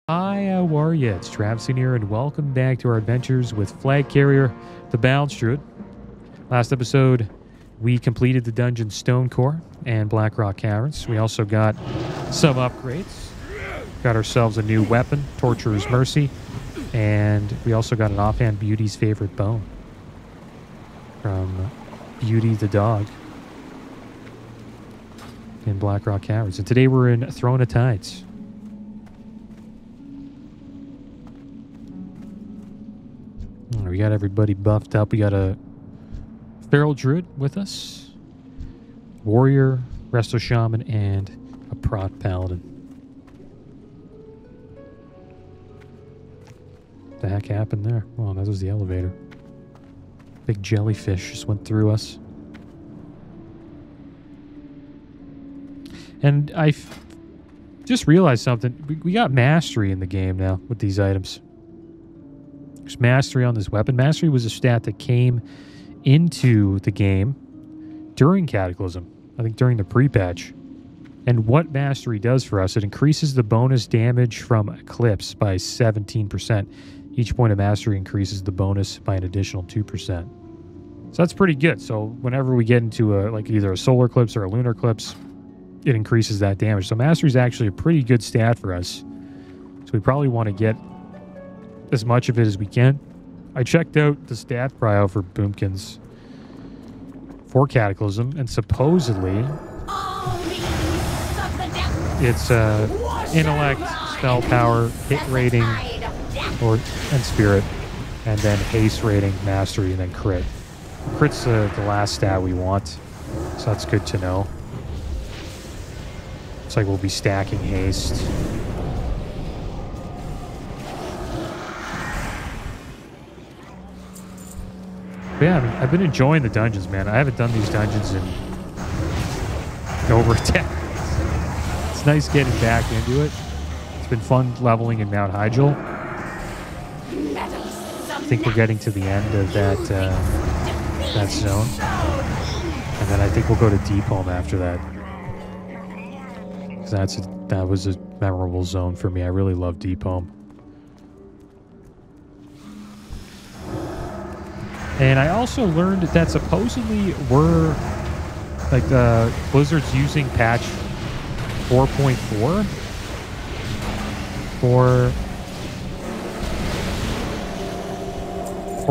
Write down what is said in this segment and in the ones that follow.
Hi, how are you? It's Travis here, and welcome back to our adventures with Flagcarrier, the Balance Druid. Last episode, we completed the dungeon Stone Core and Blackrock Caverns. We also got some upgrades. Got ourselves a new weapon, Torturer's Mercy, and we also got an offhand Beauty's Favorite Bone from Beauty the Dog in Blackrock Caverns. And today we're in Throne of Tides. We got everybody buffed up. We got a Feral Druid with us, Warrior, Resto Shaman, and a Prot Paladin. What the heck happened there? Oh, that was the elevator. Big jellyfish just went through us. And I just realized something. We got mastery in the game now with these items. There's mastery on this weapon. Mastery was a stat that came into the game during Cataclysm. I think during the pre-patch. And what mastery does for us, it increases the bonus damage from Eclipse by 17%. Each point of mastery increases the bonus by an additional 2%. So that's pretty good. So whenever we get into like either a solar eclipse or a lunar eclipse, it increases that damage. So mastery is actually a pretty good stat for us. So we probably want to get as much of it as we can. I checked out the stat prio for Boomkins for Cataclysm, and supposedly it's intellect, spell power, hit rating, and spirit, and then haste rating, mastery, and then crit. Crit's the last stat we want, so that's good to know. It's like we'll be stacking haste. But yeah, I mean, I've been enjoying the dungeons, man. I haven't done these dungeons in over a decade. It's nice getting back into it. It's been fun leveling in Mount Hyjal. I think we're getting to the end of that zone. And then I think we'll go to Deep Home after that. Because that was a memorable zone for me. I really love Deep Home. And I also learned that supposedly we're, like, Blizzard's using patch 4.4 for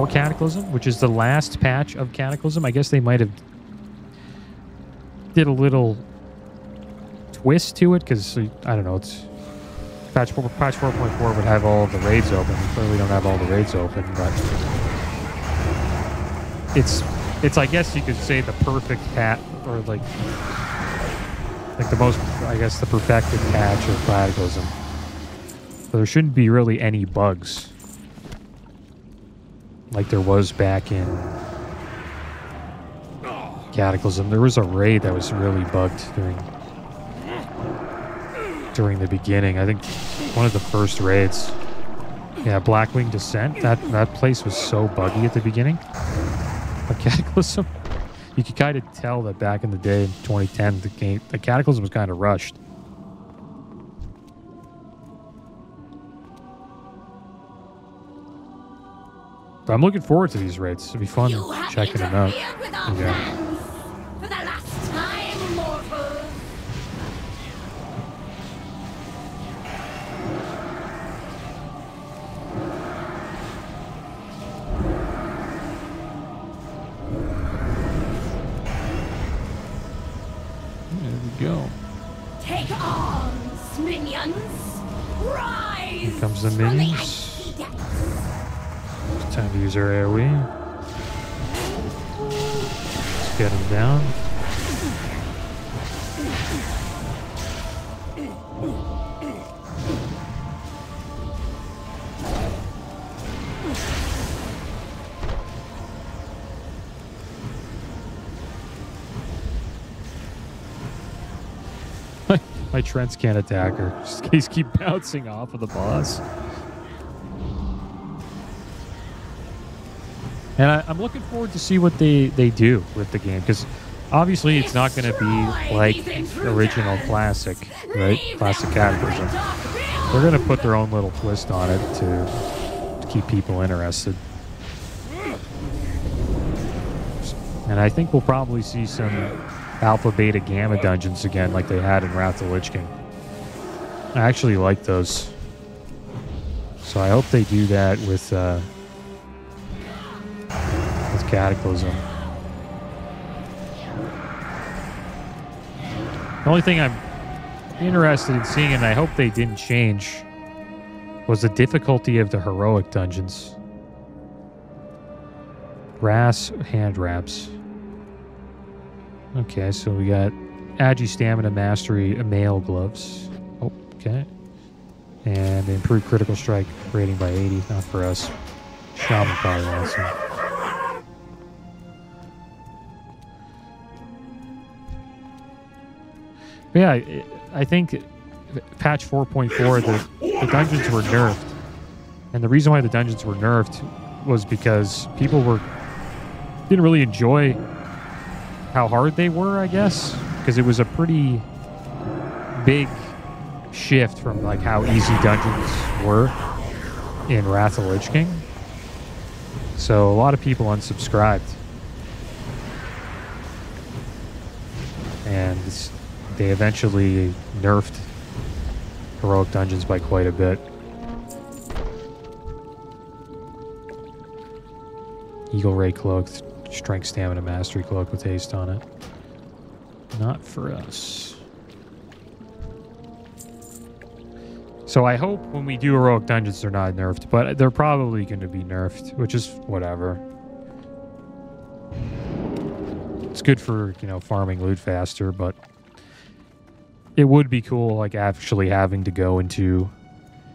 Cataclysm, which is the last patch of Cataclysm. I guess they might have did a little twist to it, because, I don't know, it's patch 4.4 would have all of the raids open. We clearly don't have all the raids open, but it's I guess you could say the perfect patch, or like the most, I guess, the perfected patch of Cataclysm. So there shouldn't be really any bugs like there was back in Cataclysm. There was a raid that was really bugged during the beginning. I think one of the first raids. Yeah, Blackwing Descent. That place was so buggy at the beginning. But Cataclysm, you could kind of tell that back in the day in 2010, the Cataclysm was kind of rushed. But I'm looking forward to these raids. It'll be fun checking them out. Yeah. For the last time, mortal. Go. Take arms, minions. Rise. Here comes the minions. It's time to use our AoE. Let's get them down. My Trents can't attack her. He's keep bouncing off of the boss. And I'm looking forward to see what they do with the game, because obviously it's not going to be like the original Classic, right? Classic Cataclysm. They're going to put their own little twist on it to keep people interested. And I think we'll probably see some alpha, beta, gamma dungeons again like they had in Wrath of the Lich King. I actually like those. So I hope they do that with Cataclysm. The only thing I'm interested in seeing, and I hope they didn't change, was the difficulty of the heroic dungeons. Grass hand wraps. Okay, so we got Agi Stamina Mastery Mail Gloves. Oh, okay. And improved critical strike rating by 80. Not for us. Shaman probably wants them. But yeah, I think patch 4.4, the dungeons were nerfed. And the reason why the dungeons were nerfed was because people didn't really enjoy how hard they were, I guess. Because it was a pretty big shift from like how easy dungeons were in Wrath of the Lich King. So a lot of people unsubscribed. And they eventually nerfed heroic dungeons by quite a bit. Eagle Ray Cloak, Strength Stamina Mastery Cloak with haste on it. Not for us. So I hope when we do heroic dungeons they're not nerfed, but they're probably going to be nerfed, which is whatever. It's good for, you know, farming loot faster, but it would be cool, like, actually having to go into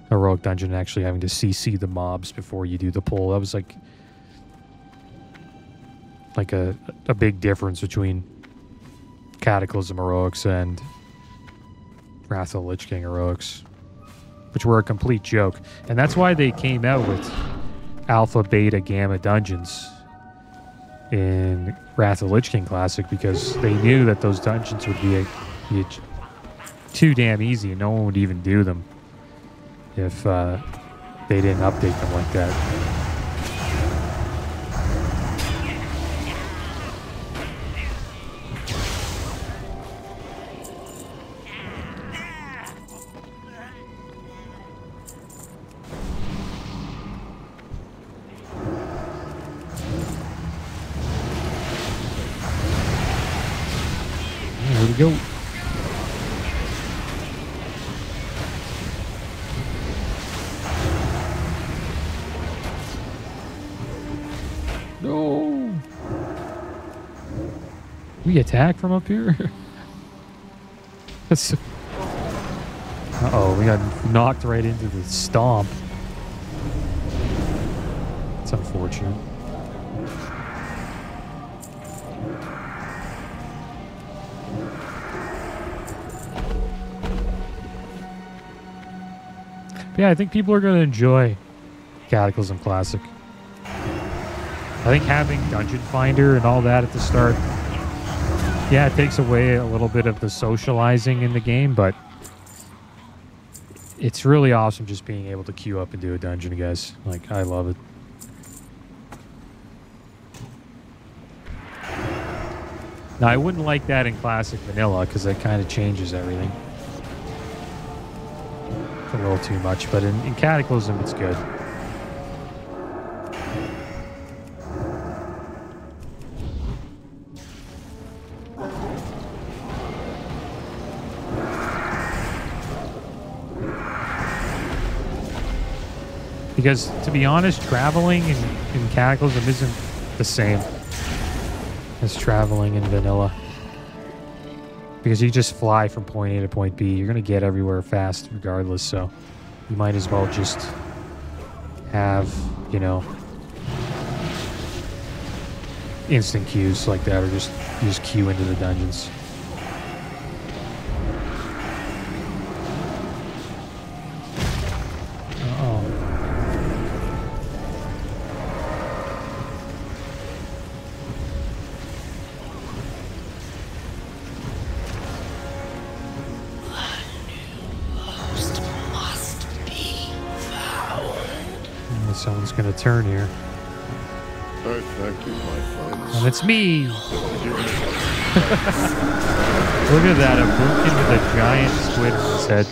a heroic dungeon and actually having to CC the mobs before you do the pull. That was like a big difference between Cataclysm heroics and Wrath of the Lich King heroics, which were a complete joke. And that's why they came out with alpha, beta, gamma dungeons in Wrath of the Lich King Classic, because they knew that those dungeons would be too damn easy and no one would even do them if they didn't update them like that. Here we go. No. We attack from up here? Uh-oh, we got knocked right into the stomp. It's unfortunate. But yeah, I think people are going to enjoy Cataclysm Classic. I think having Dungeon Finder and all that at the start, yeah, it takes away a little bit of the socializing in the game, but it's really awesome just being able to queue up and do a dungeon, guys. Like, I love it. Now, I wouldn't like that in Classic Vanilla because that kind of changes everything. A little too much, but in Cataclysm, it's good. Because, to be honest, traveling in Cataclysm isn't the same as traveling in Vanilla. Because you just fly from point A to point B. You're going to get everywhere fast regardless, so you might as well just have, you know, instant queues like that, or just queue into the dungeons. someone's going to turn here. I thank you, my friends. And it's me! Look at that, a boomkin with a giant squid on his head.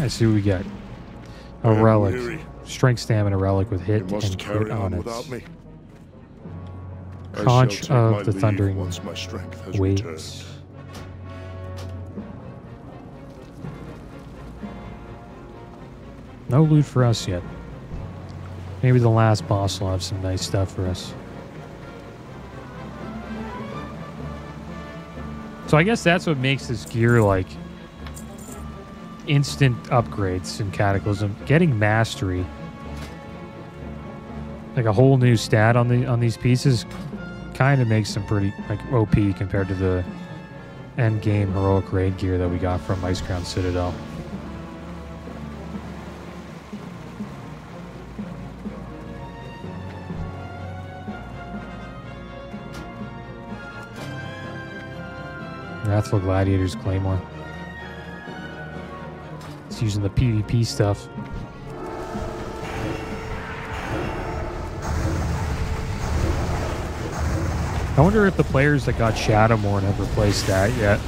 I see what we got. A relic. Strength stamina relic with hit and crit on it. Me. Conch of the thundering once my strength has waves. returned. No loot for us yet. Maybe the last boss will have some nice stuff for us. So I guess that's what makes this gear like instant upgrades in Cataclysm. Getting mastery, like a whole new stat on these pieces, kind of makes them pretty like OP compared to the end game heroic raid gear that we got from Icecrown Citadel. Wrathful Gladiator's Claymore. It's using the PvP stuff. I wonder if the players that got Shadowmourne have replaced that yet.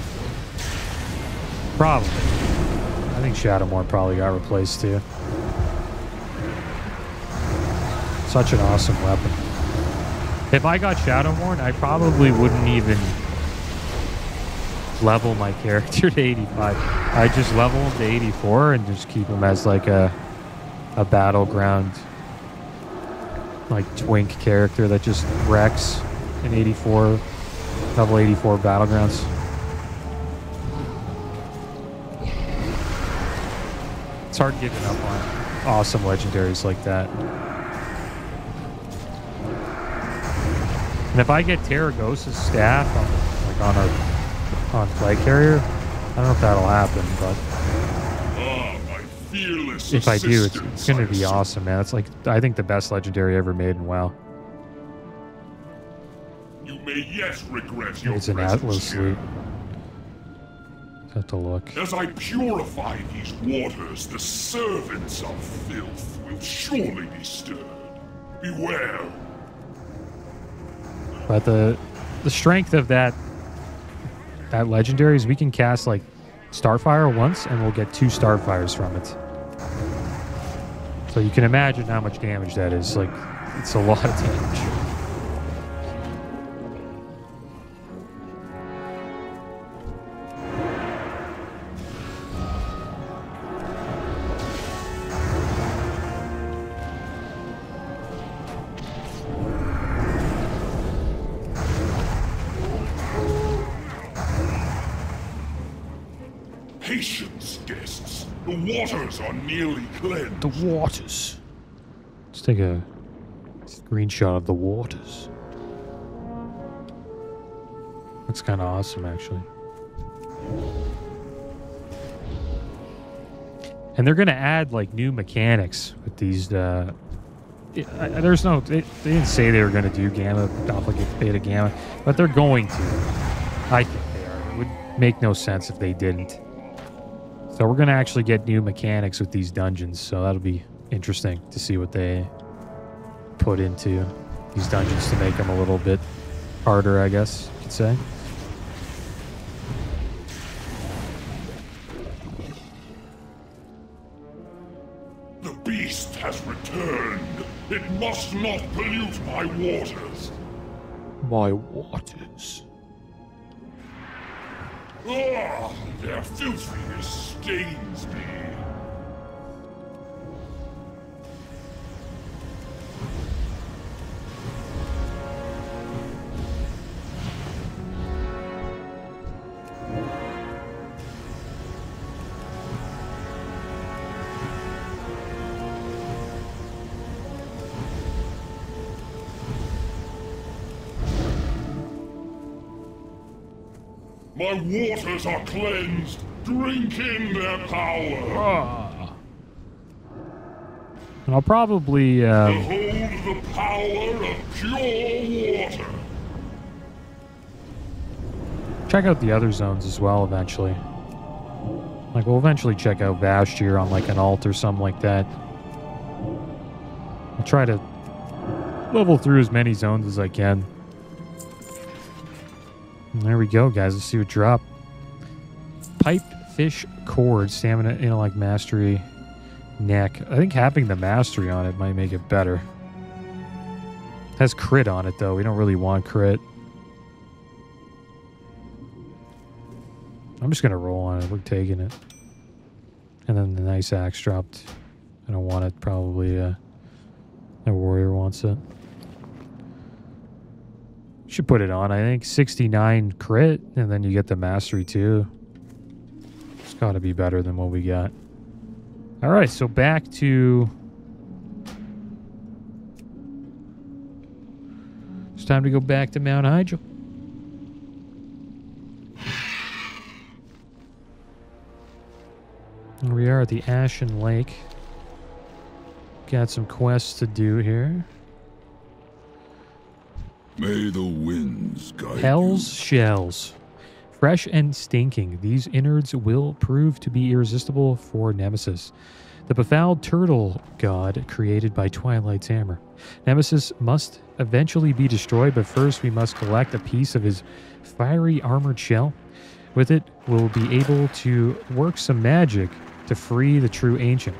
Probably. I think Shadowmourne probably got replaced too. Such an awesome weapon. If I got Shadowmourne, I probably wouldn't even level my character to 85. I just level him to 84 and just keep him as like a battleground, like twink character that just wrecks in 84, level 84 battlegrounds. It's hard giving up on awesome legendaries like that. And if I get Terragos's staff on Flagcarrier, I don't know if that'll happen, but if I do, it's going to be awesome, man. It's like, I think the best legendary ever made in WoW. You may yet regret your It's an Atlas loot. Have to look. As I purify these waters, the servants of filth will surely be stirred. Beware. But the strength of that legendary is we can cast like Starfire once and we'll get 2 Starfires from it. So you can imagine how much damage that is. Like, it's a lot of damage. Patience, guests. The waters are nearly cleansed. The waters. Let's take a screenshot of the waters. Looks kind of awesome, actually. And they're going to add like new mechanics with these. There's no. They didn't say they were going to do Gamma, Alpha, Beta, Gamma, but they're going to. I think they are. It would make no sense if they didn't. So we're going to actually get new mechanics with these dungeons, so that'll be interesting to see what they put into these dungeons to make them a little bit harder, I guess you could say. The beast has returned. It must not pollute my waters. My waters. Ah, their filthiness stains me. My waters are cleansed. Drink in their power. And I'll probably Behold the power of pure water. check out the other zones as well eventually. Like, we'll eventually check out Vastir on, like, an alt or something like that. I'll try to level through as many zones as I can. And there we go, guys. Let's see what drop. Pipe, fish, cord, stamina, intellect, mastery, neck. I think having the mastery on it might make it better. It has crit on it, though. We don't really want crit. I'm just going to roll on it. We're taking it. And then the nice axe dropped. I don't want it. Probably the warrior wants it. Should put it on, I think. 69 crit, and then you get the mastery, too. It's got to be better than what we got. All right, so back to... It's time to go back to Mount Hydro. Here we are at the Ashen Lake. Got some quests to do here. May the winds guide Hell's shells. Fresh and stinking, these innards will prove to be irresistible for Nemesis, the befouled turtle god created by Twilight's hammer. Nemesis must eventually be destroyed, but first we must collect a piece of his fiery armored shell. With it, we'll be able to work some magic to free the true ancient.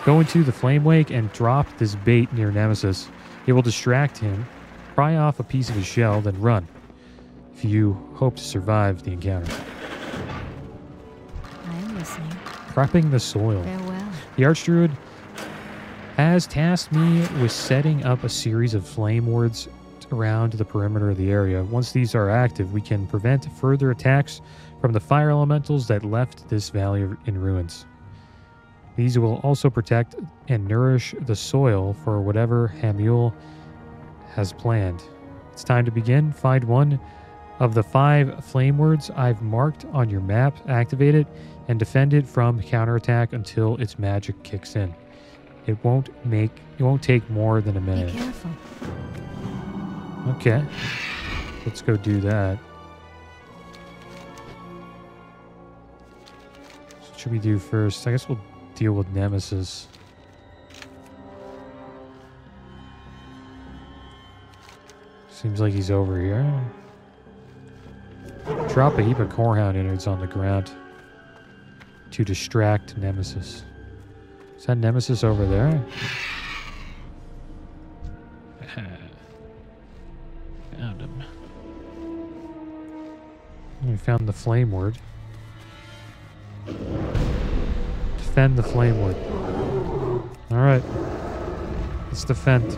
Go into the flame wake and drop this bait near Nemesis. It will distract him, pry off a piece of his shell, then run, if you hope to survive the encounter. I am listening. Prepping the soil. Farewell. The Archdruid has tasked me with setting up a series of flame wards around the perimeter of the area. Once these are active, we can prevent further attacks from the fire elementals that left this valley in ruins. These will also protect and nourish the soil for whatever Hamul has planned. It's time to begin. Find one of the 5 flame words I've marked on your map, activate it, and defend it from counterattack until its magic kicks in. It won't take more than a minute. Be careful. Okay. Let's go do that. So what should we do first? I guess we'll deal with Nemesis. Seems like he's over here. Drop a heap of Corehound innards on the ground to distract Nemesis. Is that Nemesis over there? Found him. We found the flame word. Defend the flame word. Alright. Let's defend.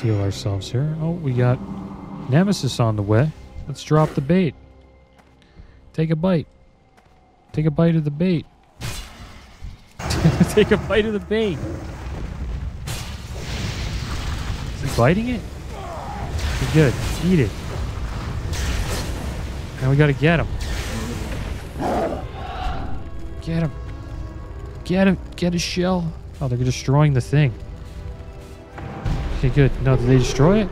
Heal ourselves here. Oh, we got Nemesis on the way. Let's drop the bait. Take a bite. Take a bite of the bait. Take a bite of the bait. Is he biting it? You're good. Eat it. Now we gotta get him. Get him. Get him. Get his shell. Oh, they're destroying the thing. Okay, good. No, did they destroy it?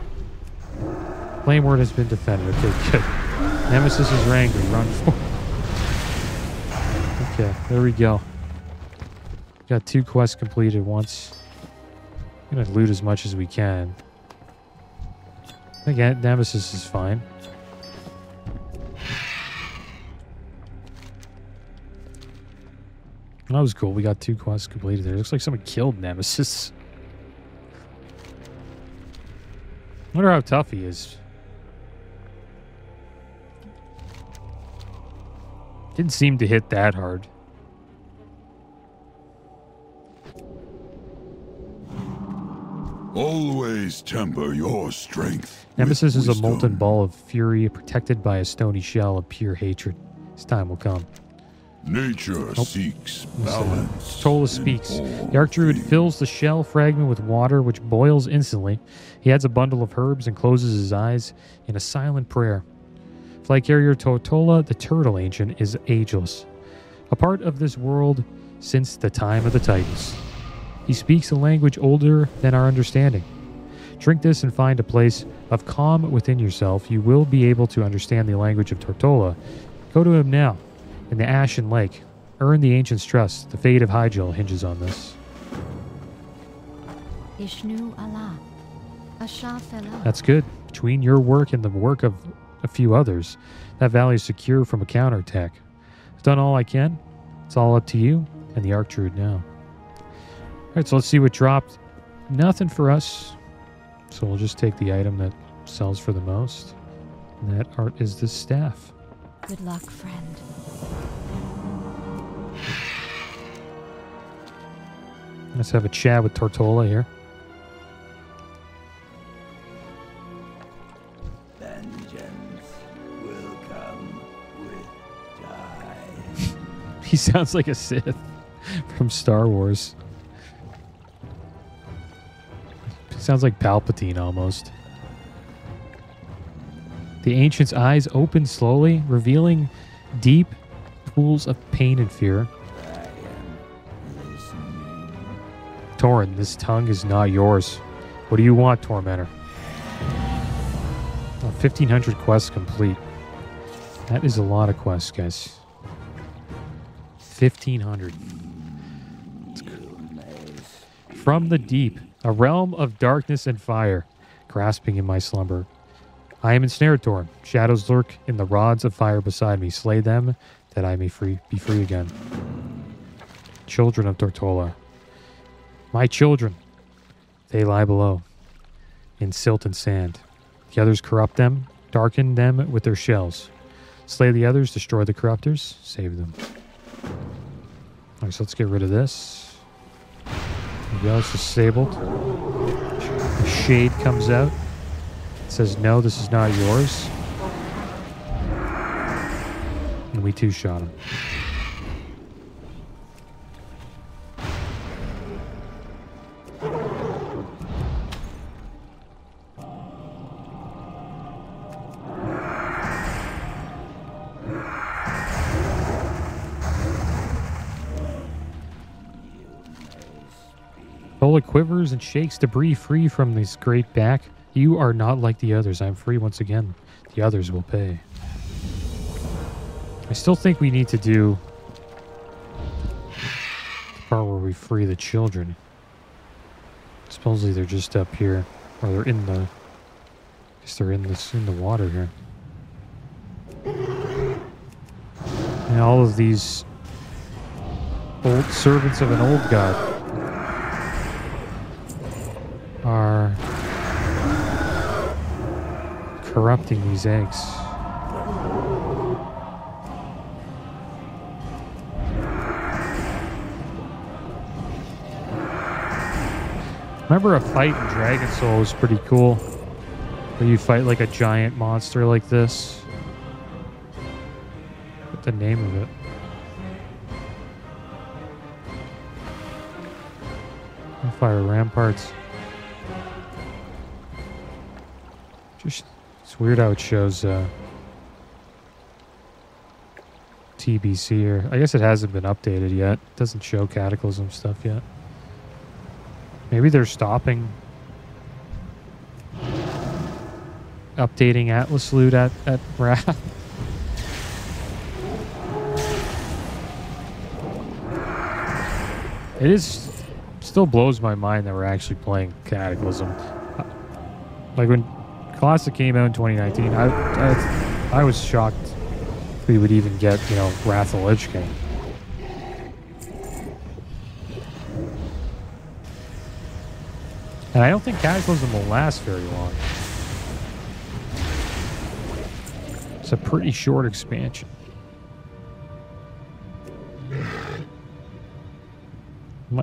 Flame word has been defended. Okay, good. Nemesis is angry. Run for it. Okay, there we go. Got 2 quests completed once. I'm gonna loot as much as we can. I think Nemesis is fine. That was cool. We got 2 quests completed there. Looks like someone killed Nemesis. Wonder how tough he is. Didn't seem to hit that hard. Always temper your strength. Nemesis is a molten wisdom. ball of fury protected by a stony shell of pure hatred. His time will come. Nature seeks balance. Tola speaks. The Archdruid fills the shell fragment with water, which boils instantly. He adds a bundle of herbs and closes his eyes in a silent prayer. Flagcarrier Tola, the Turtle Ancient, is ageless, a part of this world since the time of the Titans. He speaks a language older than our understanding. Drink this and find a place of calm within yourself. You will be able to understand the language of Tortola. Go to him now, in the Ashen Lake. Earn the Ancient's trust. The fate of Hyjal hinges on this. Ishnu Allah. Ashafela. That's good. Between your work and the work of a few others, that valley is secure from a counterattack. I've done all I can. It's all up to you and the Archdruid now. Alright, so let's see what dropped. Nothing for us. So we'll just take the item that sells for the most. And that art is the staff. Good luck, friend. Let's have a chat with Tortola here. Vengeance will come with time. He sounds like a Sith from Star Wars. Sounds like Palpatine almost. The Ancient's eyes open slowly, revealing deep pools of pain and fear. Torin, this tongue is not yours. What do you want, Tormentor? 1,500 quests complete. That is a lot of quests, guys. 1,500. From the deep, a realm of darkness and fire, grasping in my slumber. I am ensnared, Torin. Shadows lurk in the rods of fire beside me. Slay them, that I may be free again. Children of Tortola. My children. They lie below, in silt and sand. The others corrupt them, darken them with their shells. Slay the others, destroy the corruptors, save them. Alright, so let's get rid of this. There we go, it's disabled. The shade comes out. It says, no, this is not yours. And we two-shot him. Tola quivers and shakes debris free from this great back. You are not like the others. I am free once again. The others will pay. I still think we need to do the part where we free the children. Supposedly they're just up here, or they're in the. I guess they're in the water here. And all of these old servants of an old god are corrupting these eggs. Remember a fight in Dragon Soul was pretty cool, where you fight like a giant monster like this. What's the name of it? Fire ramparts. Just, it's weird how it shows TBC here. I guess it hasn't been updated yet. It doesn't show Cataclysm stuff yet. Maybe they're stopping updating Atlas loot at Wrath. It is still blows my mind that we're actually playing Cataclysm. Like when Classic came out in 2019, I was shocked we would even get, you know, Wrath of the Lich King. And I don't think Cataclysm will last very long. It's a pretty short expansion.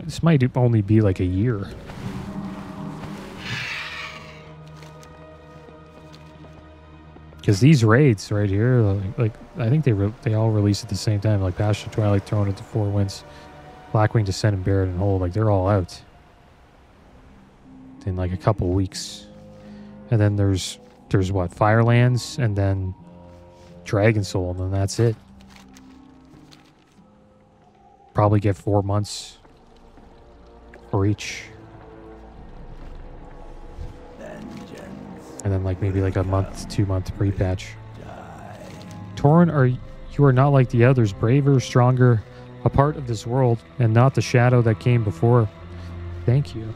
This might only be like a year. Because these raids right here, like I think they all release at the same time. Like Passion Twilight, Throne of the Four Winds, Blackwing Descent, and Barret and Hold. Like they're all out in like a couple weeks. And then there's what, Firelands, and then Dragon Soul, and then that's it. Probably get 4 months for each. And then like maybe like a month, 2 month pre-patch. Tauren, you are not like the others, braver, stronger, a part of this world, and not the shadow that came before. Thank you.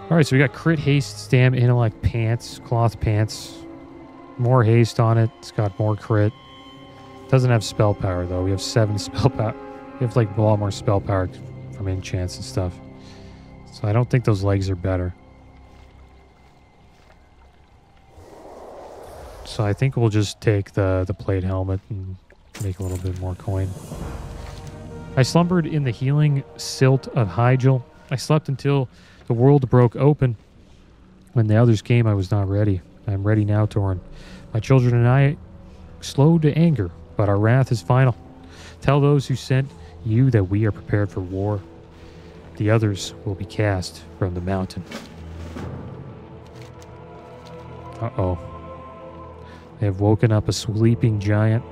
Alright, so we got crit haste, stam, intellect, pants, cloth pants. More haste on it. It's got more crit. Doesn't have spell power though. We have 7 spell power. We have like a lot more spell power from enchants and stuff. So I don't think those legs are better. So I think we'll just take the plate helmet and make a little bit more coin. I slumbered in the healing silt of Hyjal. I slept until the world broke open. When the others came, I was not ready. I am ready now, Tauren. My children and I slowed to anger, but our wrath is final. Tell those who sent you that we are prepared for war. The others will be cast from the mountain. Uh-oh. They have woken up a sleeping giant.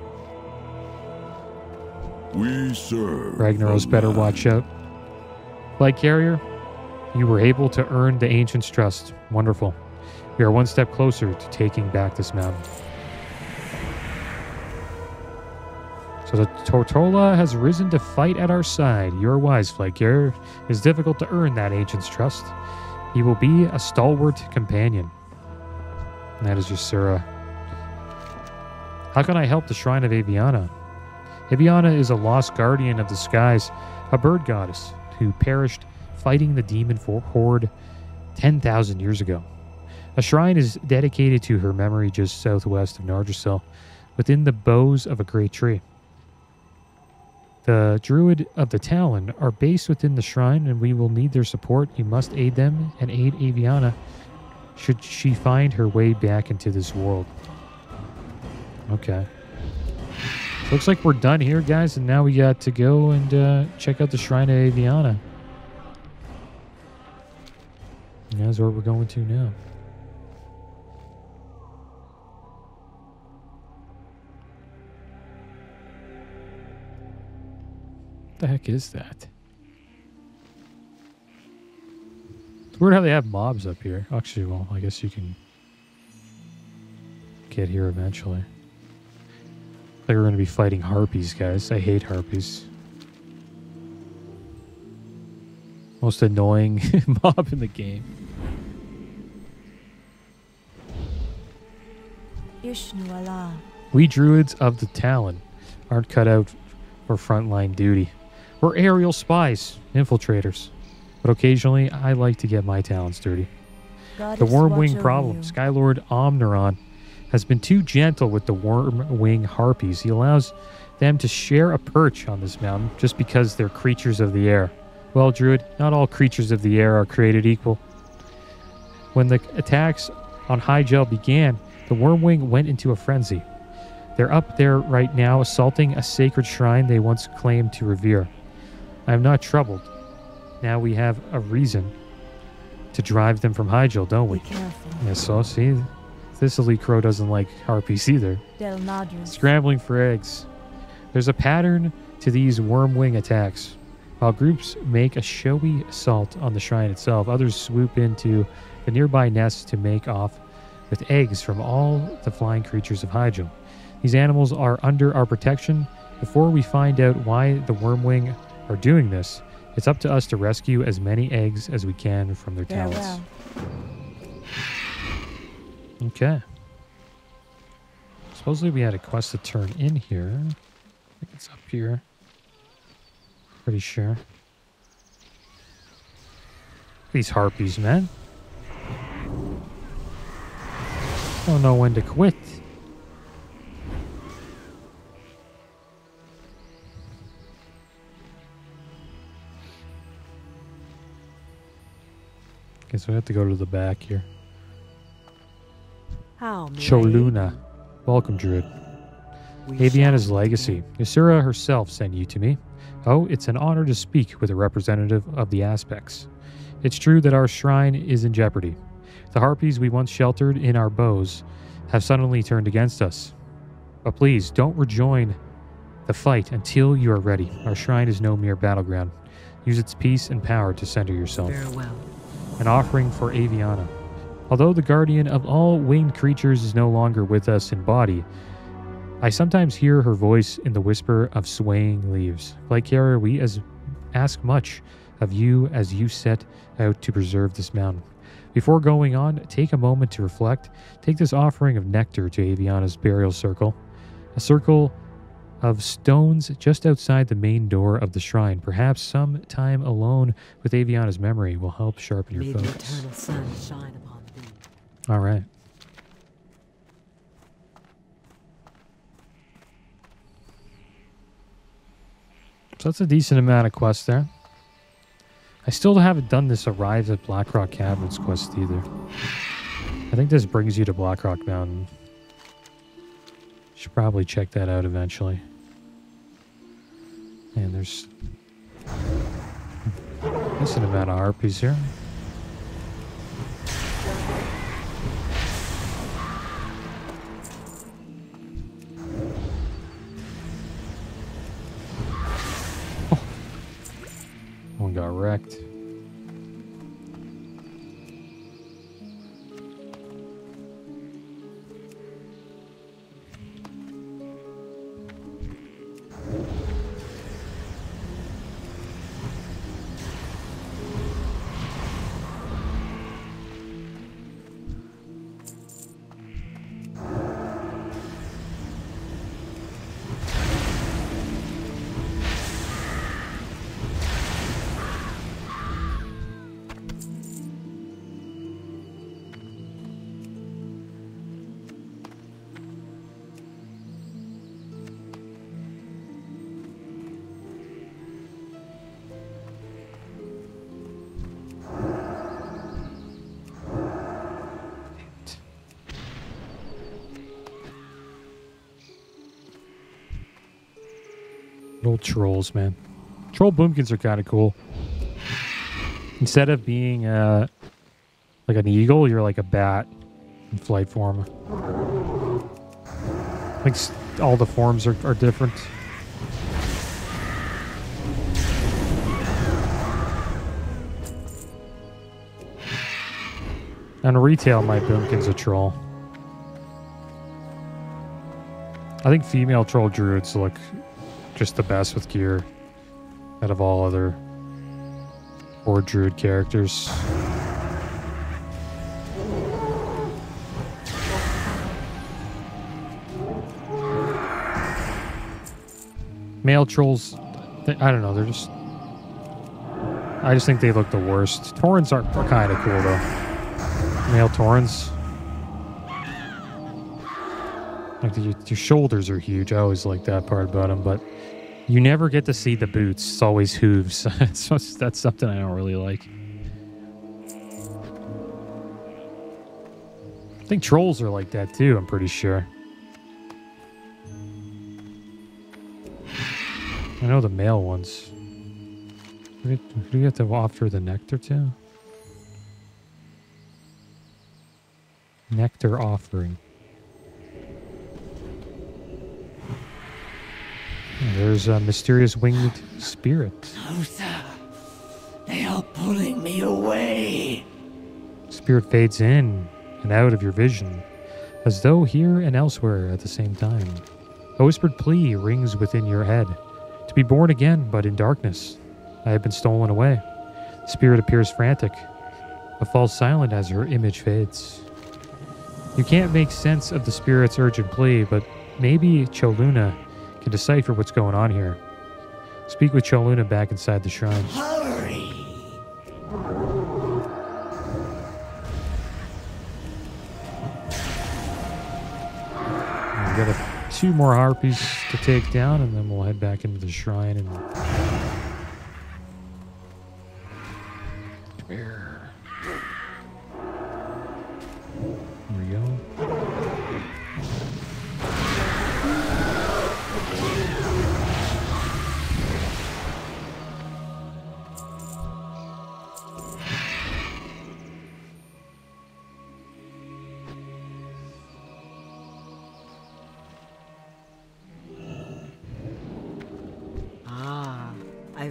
We serve. Ragnaros better watch out. Flagcarrier, you were able to earn the Ancient's trust. Wonderful. We are one step closer to taking back this mountain. So the Tortola has risen to fight at our side. You are wise, Flagcarrier. It is difficult to earn that Ancient's trust. He will be a stalwart companion. And that is Ysera. How can I help the Shrine of Aviana? Aviana is a lost guardian of the skies, a bird goddess who perished fighting the demon horde 10,000 years ago. A shrine is dedicated to her memory just southwest of Nardrassil, within the boughs of a great tree. The Druid of the Talon are based within the shrine, and we will need their support. You must aid them and aid Aviana should she find her way back into this world. Okay. Looks like we're done here, guys, and now we got to go and check out the Shrine of Aviana. And that's where we're going to now. What the heck is that? It's weird how they have mobs up here. Actually, well, I guess you can get here eventually. Like we're going to be fighting harpies, guys. I hate harpies. Most annoying mob in the game. We druids of the Talon aren't cut out for frontline duty. We're aerial spies, infiltrators. But occasionally, I like to get my talents dirty. The Wormwing problem. Skylord Omniron has been too gentle with the Wormwing harpies. He allows them to share a perch on this mountain just because they're creatures of the air. Well, Druid, not all creatures of the air are created equal. When the attacks on Hyjal began, the Wormwing went into a frenzy. They're up there right now assaulting a sacred shrine they once claimed to revere. I am not troubled. Now we have a reason to drive them from Hyjal, don't we? Yes, so see, this elite crow doesn't like harpies either. Scrambling for eggs. There's a pattern to these Wormwing attacks. While groups make a showy assault on the shrine itself, others swoop into the nearby nests to make off with eggs from all the flying creatures of Hyjal. These animals are under our protection. Before we find out why the Wormwing are doing this, it's up to us to rescue as many eggs as we can from their talons. Okay. Supposedly we had a quest to turn in here. I think it's up here. Pretty sure. These harpies, man. Don't know when to quit. Okay, so we have to go to the back here. How may I aid Choluna. you? Welcome, Druid. We Aviana's shall legacy. begin. Ysura herself sent you to me. Oh, it's an honor to speak with a representative of the aspects. It's true that our shrine is in jeopardy. The harpies we once sheltered in our bows have suddenly turned against us. But please, don't rejoin the fight until you are ready. Our shrine is no mere battleground. Use its peace and power to center yourself. Farewell. An offering for Aviana. Although the guardian of all winged creatures is no longer with us in body, I sometimes hear her voice in the whisper of swaying leaves. Flagcarrier, we ask much of you as you set out to preserve this mountain. Before going on, take a moment to reflect. Take this offering of nectar to Aviana's burial circle, a circle of stones just outside the main door of the shrine. Perhaps some time alone with Aviana's memory will help sharpen May your the focus. eternal sun shine upon thee. All right. So that's a decent amount of quests there. I still haven't done this Arrive at Blackrock Caverns quest either. I think this brings you to Blackrock Mountain. Should probably check that out eventually. And there's a decent amount of harpies here. One got wrecked. Little trolls, man. Troll boomkins are kind of cool. Instead of being like an eagle, you're like a bat in flight form. Like all the forms are different. And retail, my boomkin's a troll. I think female troll druids look just the best with gear out of all other horde druid characters. Male trolls, I don't know, they're just... I just think they look the worst. Taurens are kind of cool though. Male Taurens. Like your shoulders are huge. I always like that part about them, but you never get to see the boots. It's always hooves. That's something I don't really like. I think trolls are like that too, I'm pretty sure. I know the male ones. Who do you have to offer the nectar to? Nectar offering. There's a mysterious winged spirit. Closer. They are pulling me away. Spirit fades in and out of your vision, as though here and elsewhere at the same time. A whispered plea rings within your head. To be born again, but in darkness. I have been stolen away. The spirit appears frantic, but falls silent as her image fades. You can't make sense of the spirit's urgent plea, but maybe Choluna can decipher what's going on here. Speak with Choluna back inside the shrine. Hurry. We got two more harpies to take down, and then we'll head back into the shrine and... There we go.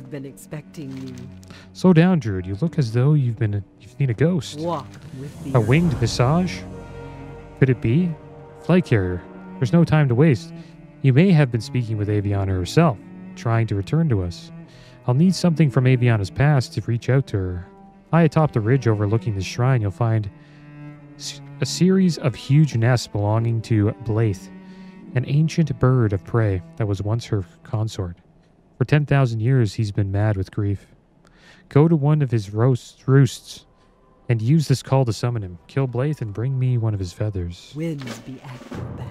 have been expecting you. Slow down, Druid. You look as though you've seen a ghost. Walk with the A winged visage? Could it be? Flagcarrier. There's no time to waste. You may have been speaking with Aviana herself, trying to return to us. I'll need something from Aviana's past to reach out to her. High atop the ridge overlooking the shrine, you'll find a series of huge nests belonging to Blaith, an ancient bird of prey that was once her consort. For 10,000 years, he's been mad with grief. Go to one of his roosts and use this call to summon him. Kill Blaith and bring me one of his feathers. winds be at your back.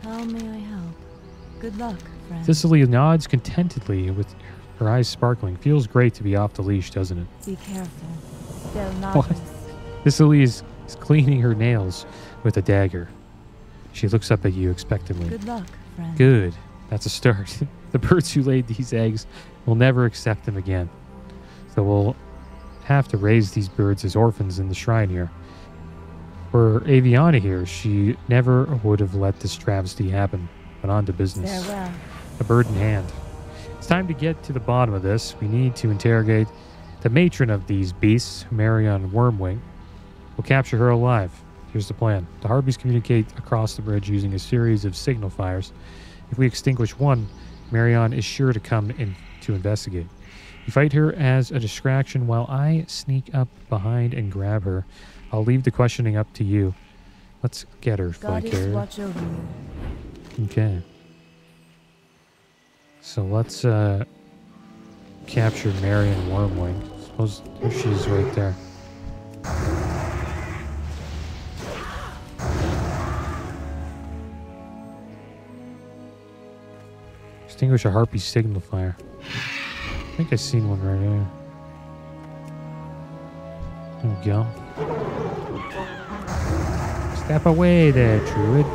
How may I help? Good luck, friend. Thessaly nods contentedly with her eyes sparkling. Feels great to be off the leash, doesn't it? Be careful. They'll not What? Thessaly is cleaning her nails with a dagger. She looks up at you expectantly. Good luck, friend. Good. That's a start. The birds who laid these eggs will never accept them again. So we'll have to raise these birds as orphans in the shrine here. For Aviana here, she never would have let this travesty happen. But on to business. Farewell. A bird in hand. It's time to get to the bottom of this. We need to interrogate the matron of these beasts, Marion Wormwing. We'll capture her alive. Here's the plan. The Harpies communicate across the bridge using a series of signal fires. If we extinguish one, Marion is sure to come in to investigate. You fight her as a distraction while I sneak up behind and grab her. I'll leave the questioning up to you. Let's get her, Goddess Flagcarrier. watch over you. Okay. So let's capture Marion Wormwing. Suppose there she is right there. Extinguish a harpy signal fire. I think I've seen one right there. There we go. Step away there, Druid.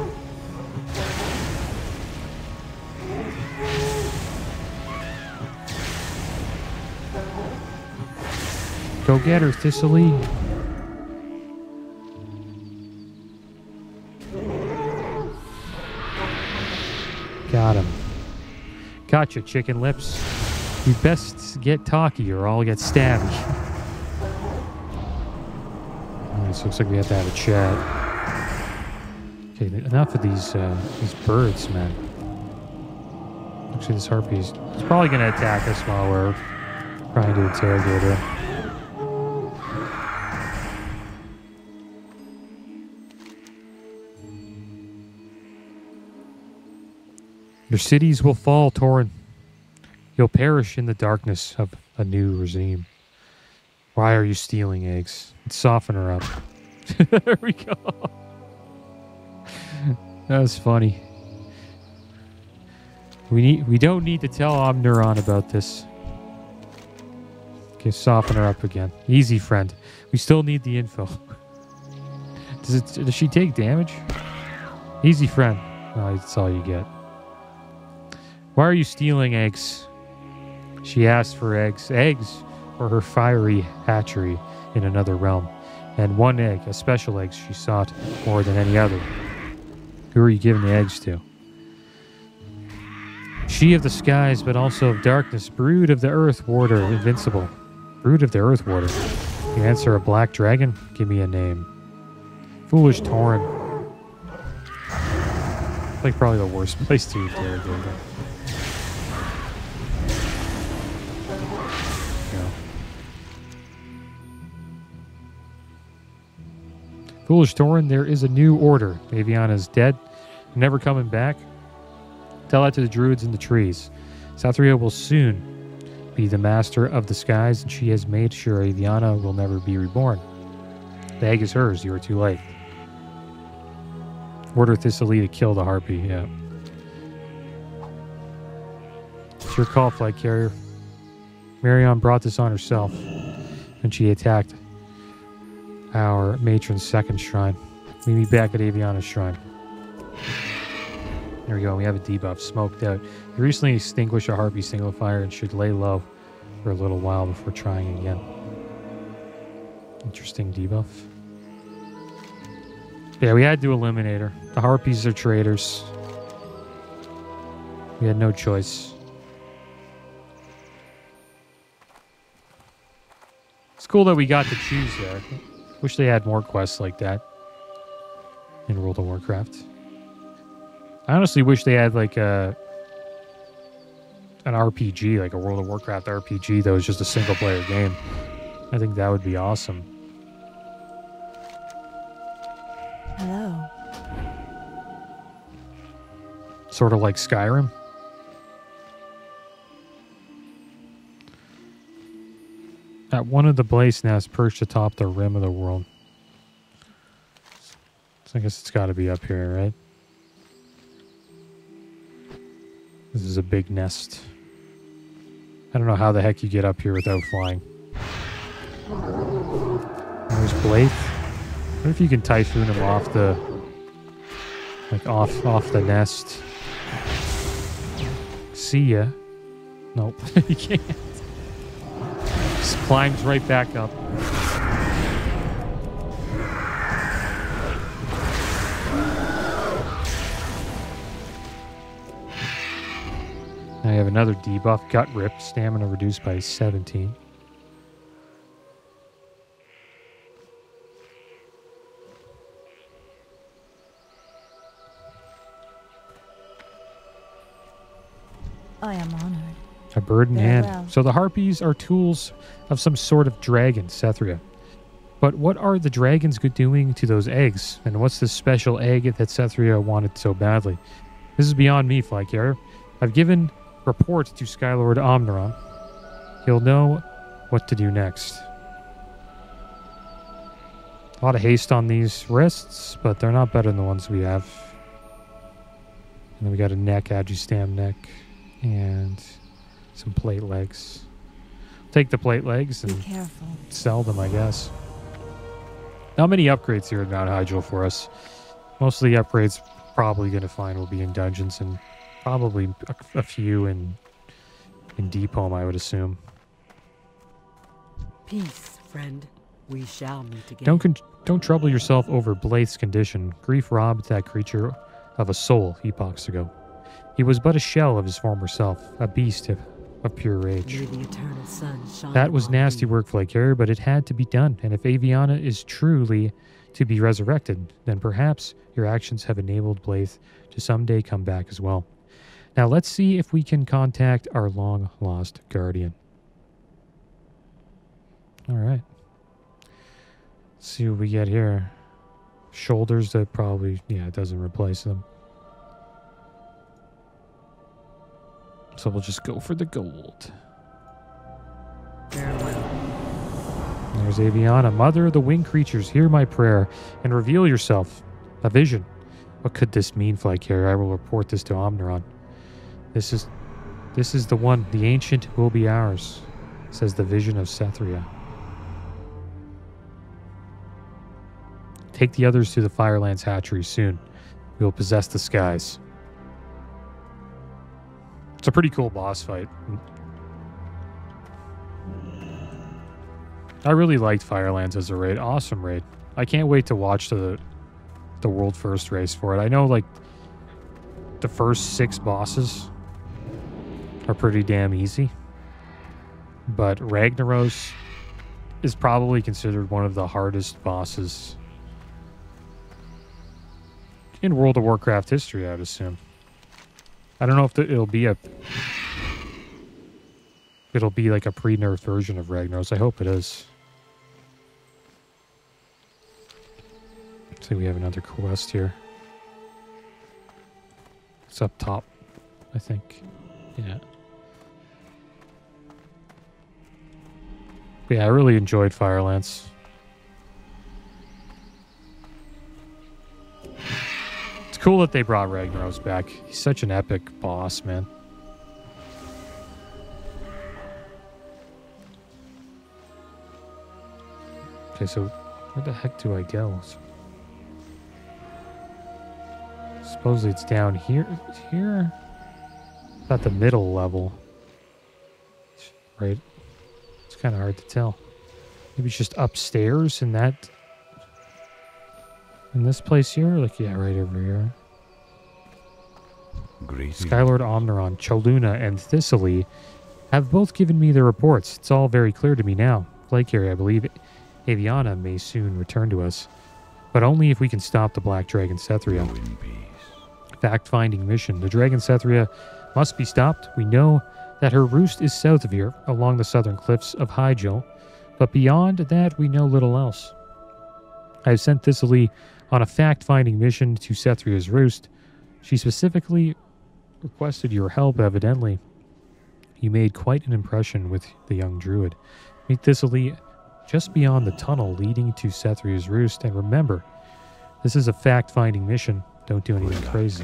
Go get her, Thessaly. Got him. Gotcha, chicken lips. We best get talky or I'll get stabby. Alright, so looks like we have to have a chat. Okay, enough of these birds, man. Looks like this harpy's probably going to attack us while we're trying to interrogate her. Your cities will fall, Tauren. You'll perish in the darkness of a new regime. Why are you stealing eggs? Let's soften her up. There we go. That was funny. We don't need to tell Omnuron about this. Okay, soften her up again. Easy, friend. We still need the info. Does she take damage? Easy, friend. No, that's all you get. Why are you stealing eggs? She asked for eggs. Eggs for her fiery hatchery in another realm. And one egg, a special egg she sought more than any other. Who are you giving the eggs to? She of the skies, but also of darkness. Brood of the earth warder, invincible. Brood of the earth warder. You answer a black dragon? Give me a name. Foolish Tauren. Like probably the worst place to interrogate her. Foolish Tauren, there is a new order. Aviana's dead, never coming back. Tell that to the druids in the trees. Sathria will soon be the master of the skies, and she has made sure Aviana will never be reborn. The egg is hers. You are too late. Order Thessaly to kill the harpy. Yeah. It's your call, Flagcarrier. Marion brought this on herself, and she attacked our matron's second shrine. Meet me back at Aviana's shrine. There we go. We have a debuff. Smoked out. You recently extinguished a harpy single fire and should lay low for a little while before trying again. Interesting debuff. Yeah, we had to eliminate her. The Harpies are traitors. We had no choice. It's cool that we got to choose there. Wish they had more quests like that in World of Warcraft. I honestly wish they had like an RPG, like a World of Warcraft RPG that was just a single player game. I think that would be awesome. Hello. Sort of like Skyrim. At one of the blaze nests perched atop the rim of the world. So I guess it's got to be up here, right? This is a big nest. I don't know how the heck you get up here without flying. There's Blade. What if you can typhoon him off the... like off the nest? See ya. Nope, you can't. Just climbs right back up. Now you have another debuff, Gut Rip, stamina reduced by 17. I am honored. A bird in hand. Farewell. So the Harpies are tools of some sort of dragon, Sethria. But what are the dragons doing to those eggs? And what's this special egg that Sethria wanted so badly? This is beyond me, Flagcarrier. I've given report to Skylord Omniron. He'll know what to do next. A lot of haste on these wrists, but they're not better than the ones we have. And then we got a neck, Agistam neck, and some plate legs. Take the plate legs Be and careful. sell them, I guess. Not many upgrades here at Mount Hydro for us. Most of the upgrades probably going to find will be in dungeons and probably a few in Deep Home, I would assume. Peace, friend. We shall meet again. Don't trouble yourself over Blaith's condition. Grief robbed that creature of a soul epochs ago. He was but a shell of his former self, a beast of pure rage. May the eternal sun shine That was upon nasty thee. work, Flagcarrier, but it had to be done. And if Aviana is truly to be resurrected, then perhaps your actions have enabled Blaith to someday come back as well. Now let's see if we can contact our long-lost guardian. All right. Let's see what we get here. Shoulders that probably, yeah, it doesn't replace them. So we'll just go for the gold. Farewell. There's Aviana. Mother of the winged creatures, hear my prayer and reveal yourself. A vision. What could this mean, Flagcarrier? I will report this to Omniron. This is the one. The ancient will be ours, says the vision of Sethria. Take the others to the Firelands hatchery soon. We will possess the skies. It's a pretty cool boss fight. I really liked Firelands as a raid. Awesome raid. I can't wait to watch the world first race for it. I know like the first 6 bosses are pretty damn easy. But Ragnaros is probably considered one of the hardest bosses in World of Warcraft history, I'd assume. I don't know if it'll be like a pre-nerf version of Ragnaros. I hope it is. See, we have another quest here. It's up top, I think. Yeah. But yeah, I really enjoyed Firelands. It's cool that they brought Ragnaros back. He's such an epic boss, man. Okay, so where the heck do I go? Supposedly it's down here. Here? At the middle level. Right? It's kind of hard to tell. Maybe it's just upstairs in that In this place here? Like, yeah, right over here. Great. Skylord Omniron, Choluna, and Thistly have both given me their reports. It's all very clear to me now. Flagcarrier, I believe Aviana may soon return to us. But only if we can stop the Black Dragon Cethria. Go in peace. Fact-finding mission. The Dragon Cethria must be stopped. We know that her roost is south of here, along the southern cliffs of Hyjal. But beyond that, we know little else. I have sent Thistly on a fact-finding mission to Cethria's roost. She specifically requested your help, evidently. You made quite an impression with the young druid. Meet Thistly just beyond the tunnel leading to Cethria's roost. And remember, this is a fact-finding mission. Don't do anything crazy.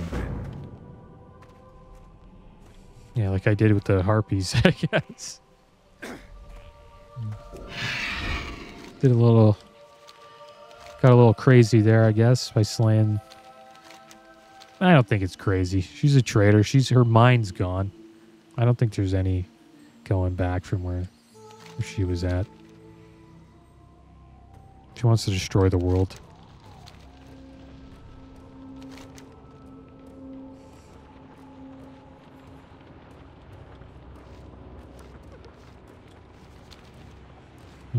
Yeah, like I did with the harpies, I guess. Got a little crazy there, I guess, by slaying. I don't think it's crazy. She's a traitor. Her mind's gone. I don't think there's any going back from where she was at. She wants to destroy the world.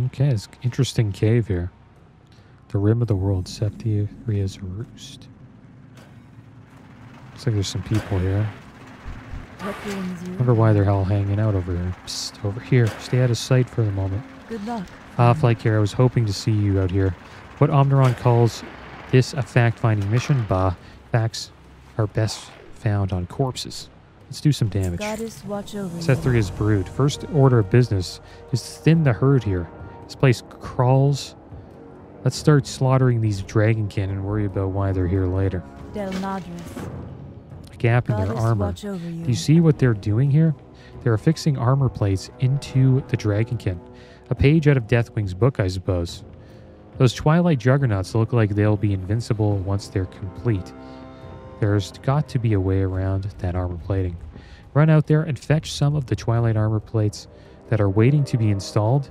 Okay, it's an interesting cave here. The rim of the world, Cethria's roost. Looks like there's some people here. Wonder why they're all hanging out over here. Psst, over here. Stay out of sight for the moment. Good luck. Flagcarrier, I was hoping to see you out here. What Omniron calls this a fact-finding mission? Bah, facts are best found on corpses. Let's do some damage. Goddess, watch over you. Cethria's brood. First order of business is to thin the herd here. This place crawls. Let's start slaughtering these dragonkin and worry about why they're here later. Del Madras. A gap in their Goddess, armor. watch over you. Do you see what they're doing here? They're affixing armor plates into the dragonkin. A page out of Deathwing's book, I suppose. Those Twilight Juggernauts look like they'll be invincible once they're complete. There's got to be a way around that armor plating. Run out there and fetch some of the Twilight armor plates that are waiting to be installed.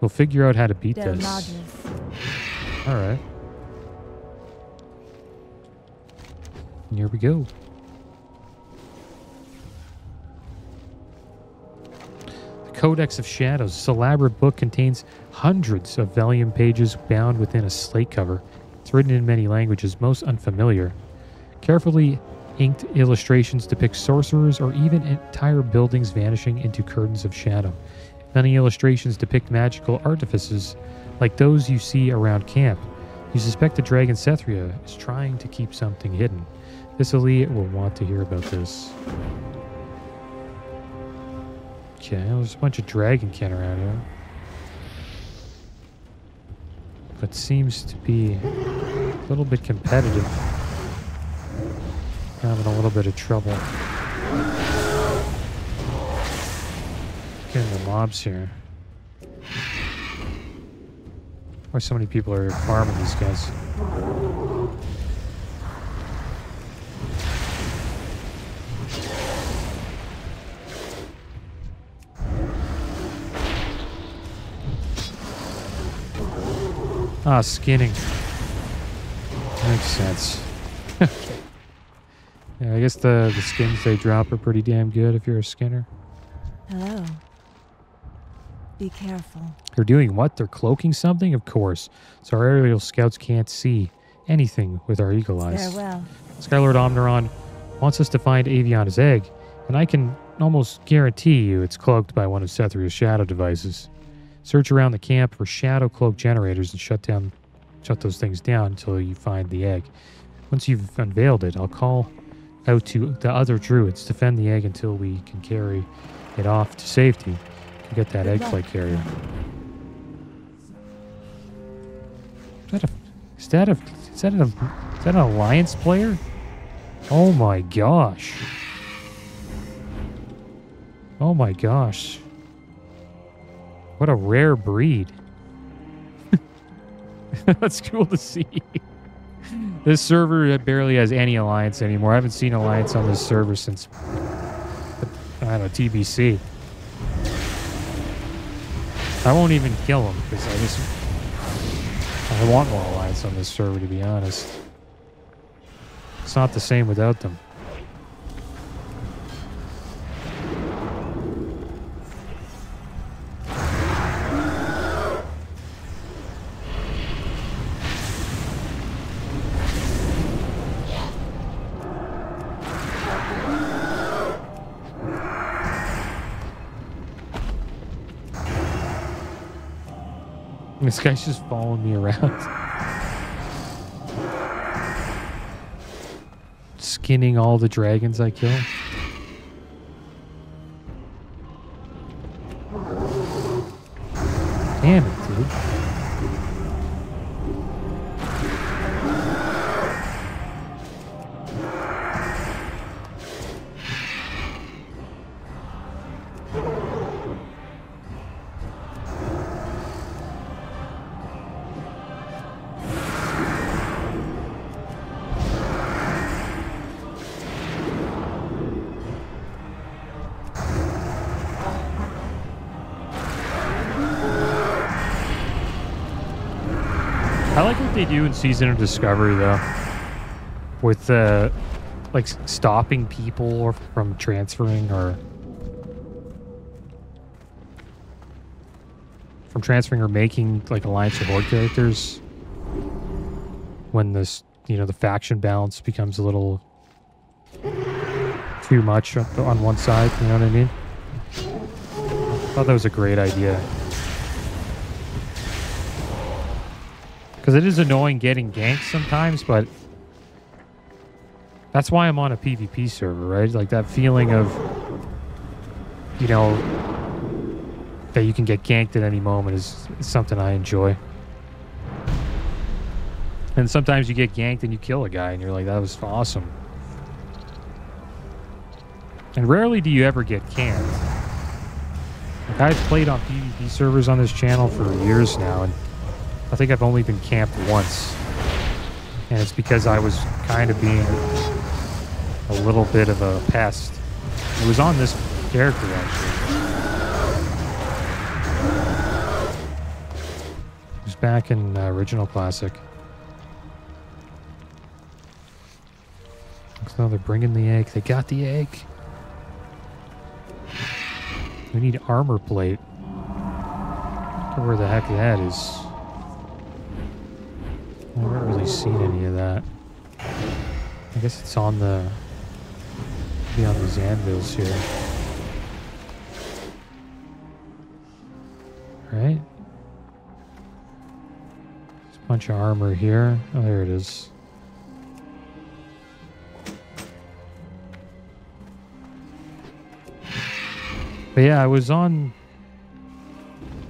We'll figure out how to beat Del this. Madras. Alright. And here we go. The Codex of Shadows. This elaborate book contains hundreds of vellum pages bound within a slate cover. It's written in many languages, most unfamiliar. Carefully inked illustrations depict sorcerers or even entire buildings vanishing into curtains of shadow. Many illustrations depict magical artifices like those you see around camp. You suspect the dragon Cethria is trying to keep something hidden. Thistly will want to hear about this. Okay, there's a bunch of dragonkin around here. But seems to be a little bit competitive. Having a little bit of trouble getting the mobs here. Why so many people are farming these guys? Ah, skinning. Makes sense. Okay. Yeah, I guess the skins they drop are pretty damn good if you're a skinner. Hello. Be careful. They're doing what? They're cloaking something? Of course. So our aerial scouts can't see anything with our eagle eyes. Farewell. Skylord Omniron wants us to find Aviana's egg, and I can almost guarantee you it's cloaked by one of Cethria's shadow devices. Search around the camp for shadow cloak generators and shut those things down until you find the egg. Once you've unveiled it, I'll call out to the other druids. Defend the egg until we can carry it off to safety. To get that egg Flagcarrier. Is that an alliance player? Oh my gosh. Oh my gosh. What a rare breed. That's cool to see. This server barely has any alliance anymore. I haven't seen alliance on this server since, I don't know, TBC. I won't even kill him because I want more alliance on this server, to be honest. It's not the same without them. This guy's just following me around. Skinning all the dragons I kill. Damn it, dude. I like what they do in Season of Discovery, though, with like stopping people from transferring or making like Alliance or Horde characters when this, you know, the faction balance becomes a little too much on one side. You know what I mean? I thought that was a great idea. Because it is annoying getting ganked sometimes, but that's why I'm on a PvP server, right? Like that feeling of, you know, that you can get ganked at any moment is something I enjoy. And sometimes you get ganked and you kill a guy and you're like, that was awesome. And rarely do you ever get camped. Like I've played on PvP servers on this channel for years now, and I think I've only been camped once, and it's because I was kind of being a little bit of a pest. It was on this character, actually. It was back in Original Classic. So they're bringing the egg. They got the egg. We need armor plate. I don't know where the heck that is. I haven't really seen any of that. I guess it's on the... be on these anvils here. Right? There's a bunch of armor here. Oh, there it is. But yeah, I was on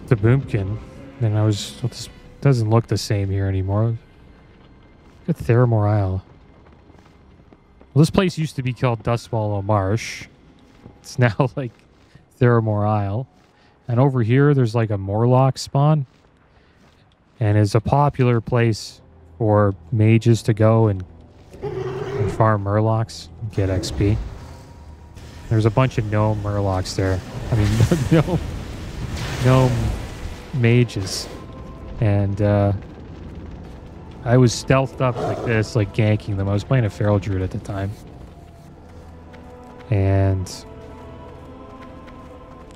the Boomkin, and I was... Well, this doesn't look the same here anymore. Look at Theramore Isle. Well, this place used to be called Dustswallow Marsh. It's now like Theramore Isle. And over here, there's like a Morlock spawn. And it's a popular place for mages to go and farm Murlocs, get XP. There's a bunch of gnome Murlocs there. I mean, gnome mages. And I was stealthed up like this, like ganking them. I was playing a Feral Druid at the time. And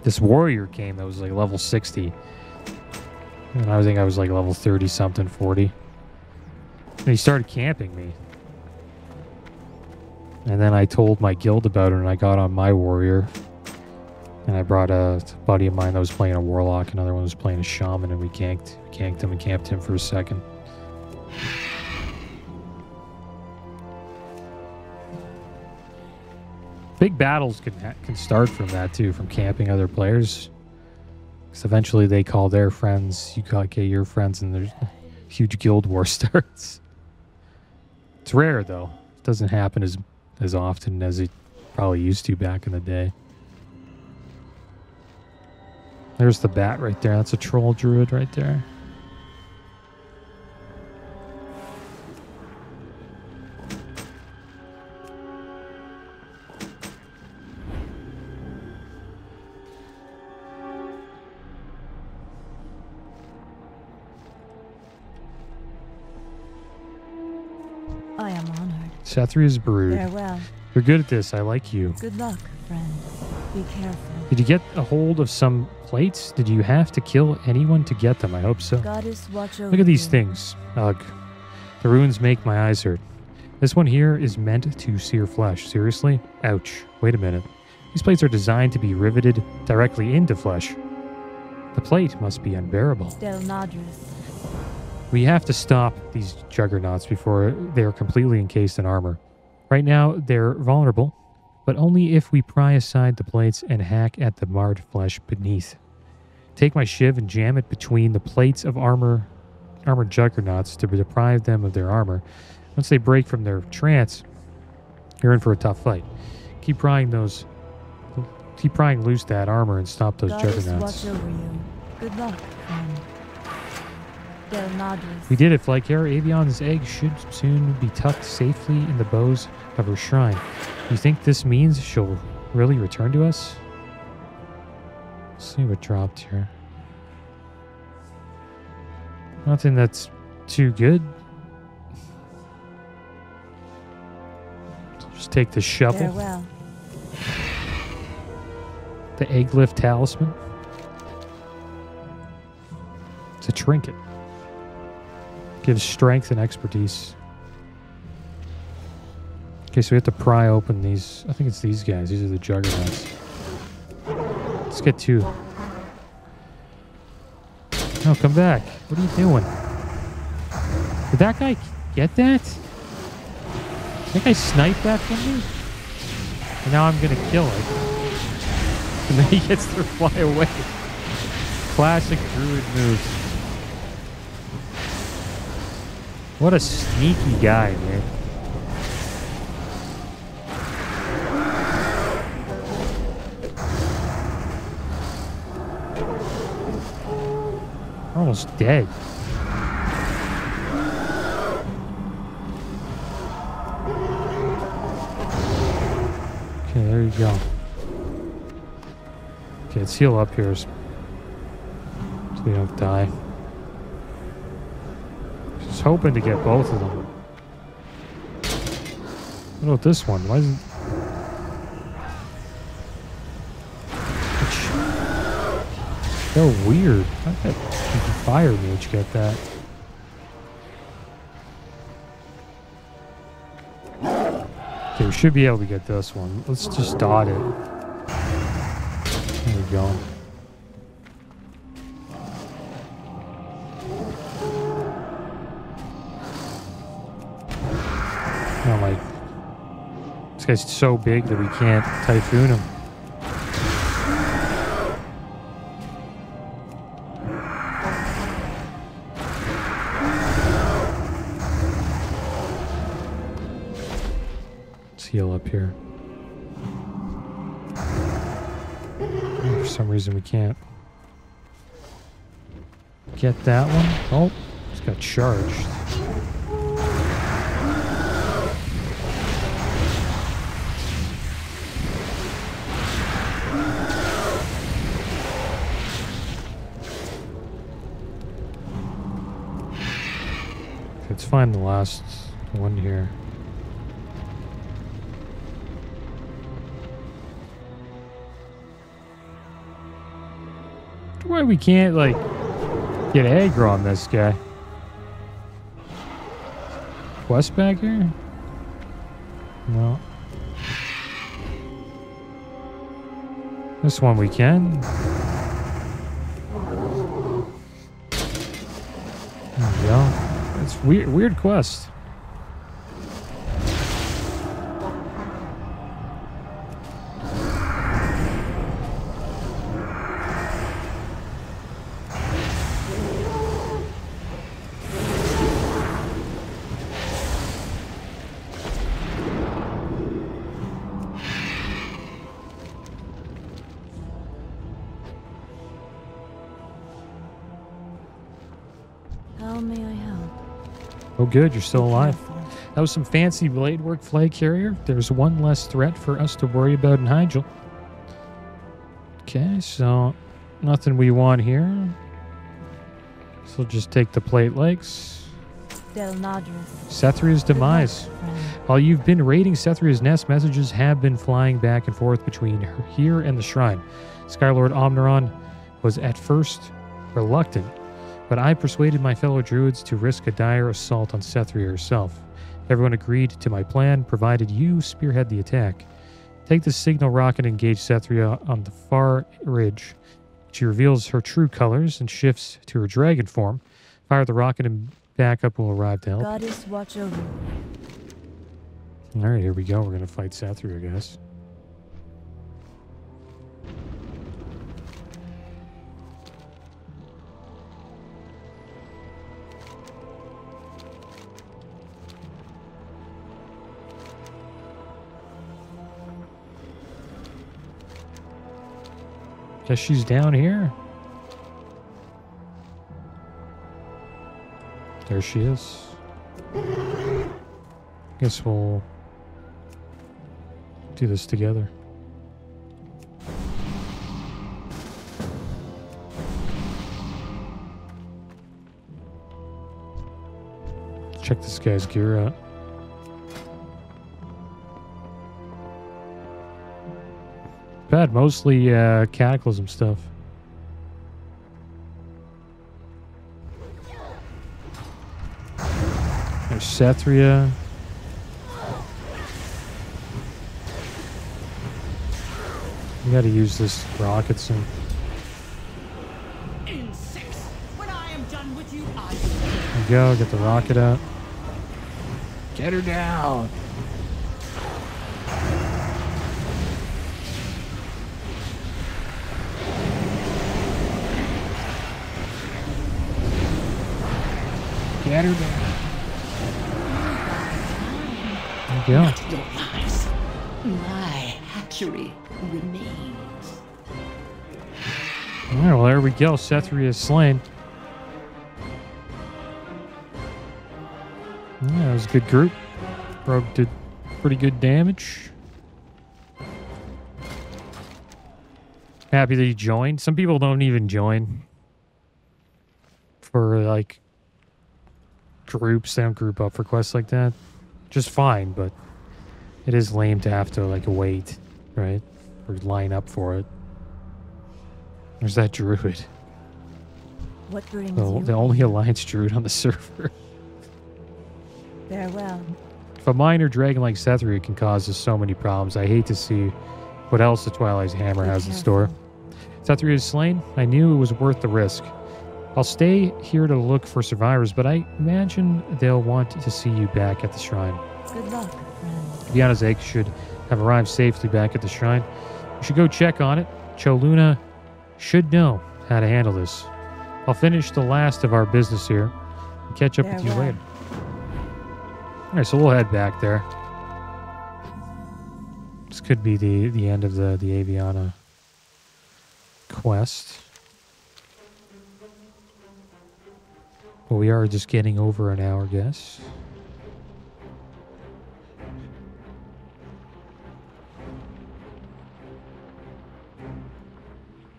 this warrior came that was like level 60. And I think I was like level 30 something, 40. And he started camping me. And then I told my guild about it, and I got on my warrior. And I brought a buddy of mine that was playing a warlock. Another one was playing a shaman, and we ganked him and camped him for a second. Big battles can start from that too, from camping other players. Because eventually they call their friends, you get your friends, and there's a huge guild war starts. It's rare though. It doesn't happen as often as it probably used to back in the day. There's the bat right there. That's a troll druid right there. I am honored. Sethria's brood. Farewell. You're good at this. I like you. Good luck, friend. Be careful. Did you get a hold of some plates? Did you have to kill anyone to get them? I hope so. Goddess, watch over Look at these you. things. Ugh. The runes make my eyes hurt. This one here is meant to sear flesh. Seriously? Ouch. Wait a minute. These plates are designed to be riveted directly into flesh. The plate must be unbearable. Del Nadris. We have to stop these juggernauts before they are completely encased in armor. Right now, they're vulnerable, but only if we pry aside the plates and hack at the marred flesh beneath. Take my shiv and jam it between the plates of armored juggernauts to deprive them of their armor. Once they break from their trance, you're in for a tough fight. Keep prying loose that armor and stop those Goddess, juggernauts. watch over you. Good luck, friend. Del Nadris. We did it, Flagcarrier. Avion's egg should soon be tucked safely in the bows of her shrine. You think this means she'll really return to us? Let's see what dropped here. Nothing that's too good. Just take the shovel. Farewell. The Egglift Talisman. It's a trinket. Gives strength and expertise. Okay, so we have to pry open these. I think it's these guys. These are the juggernauts. Let's get two. No, come back. What are you doing? Did that guy get that? That guy sniped that from me? And now I'm going to kill it. And then he gets to fly away. Classic druid move. What a sneaky guy, man. We're almost dead. Okay, there you go. Okay, let's heal up here so we don't die. Just hoping to get both of them. What about this one? Why isn't... So weird. How did that fire mage get that? Okay, we should be able to get this one. Let's just dot it. There we go. Oh my. This guy's so big that we can't typhoon him. Heal up here. For some reason we can't get that one. Oh, it's got charged. Let's find the last one here. Why we can't, like, get aggro on this guy? Quest back here? No. This one we can. There we go. It's weird quest. How may I help? Oh good, you're still alive. That was some fancy blade work, Flagcarrier. There's one less threat for us to worry about in Hyjal. Okay, so nothing we want here. So just take the plate legs. Cethria's demise. While you've been raiding Cethria's nest, messages have been flying back and forth between her here and the shrine. Skylord Omniron was at first reluctant, but I persuaded my fellow druids to risk a dire assault on Cethria herself. Everyone agreed to my plan, provided you spearhead the attack. Take the signal rocket and engage Cethria on the far ridge. She reveals her true colors and shifts to her dragon form. Fire the rocket and backup will arrive to help. Goddess, watch over. All right, here we go. We're going to fight Cethria, guys. Guess she's down here. There she is. Guess we'll do this together. Check this guy's gear out. Bad, mostly Cataclysm stuff. There's Cethria. You gotta use this rocket soon. Insects. When I am done with you, I There you go, get the rocket out. Get her down. Get her down. There you go. Not your lives. My hatchery remains. All right, well, there we go. Cethria is slain. Yeah, that was a good group. Rogue did pretty good damage. Happy that you joined. Some people don't even join for, like, groups. They don't group up for quests like that. Just fine, but it is lame to have to, like, wait, right? Or line up for it. There's that druid. What brings The only alliance druid on the server. Farewell. If a minor dragon like Cethria can cause us so many problems, I hate to see what else the Twilight's Hammer has in store. Cethria is slain. I knew it was worth the risk. I'll stay here to look for survivors, but I imagine they'll want to see you back at the shrine. Good luck, friend. Viana's egg should have arrived safely back at the shrine. We should go check on it. Choluna should know how to handle this. I'll finish the last of our business here and catch up with you later. All right, so we'll head back there. This could be the end of the Aviana quest. Well, we are just getting over an hour, guess.